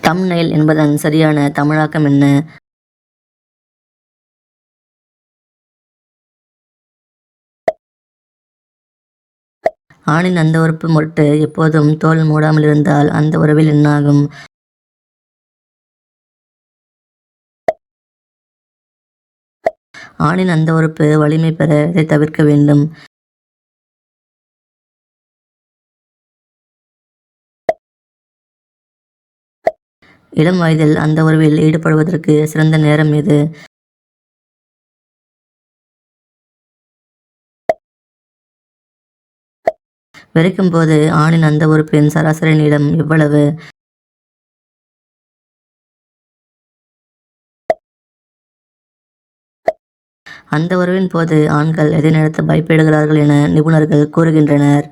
Thumbnail என்பதன் சரியான தமிழாக்கம் என்ன? ஆணின் அந்த உறுப்பு மொட்டு எப்போதும் தோல் மூடாமல் இருந்தால் அந்த உறவில் என்னாகும்? ஆணின் அந்த உறுப்பு வலிமை பெற எதை தவிர்க்க வேண்டும்? இளம் வயதில் அந்த உறவில் ஈடுபடுவதற்கு சிறந்த நேரம் எது? விறைக்கும் போது ஆணின் அந்த உறுப்பின் சராசரி நீளம் எவ்வளவு? அந்த உறவின் போது ஆண்கள் எதை நினைத்து பயப்படுகிறார்கள் என நிபுணர்கள் கூறுகின்றனர்?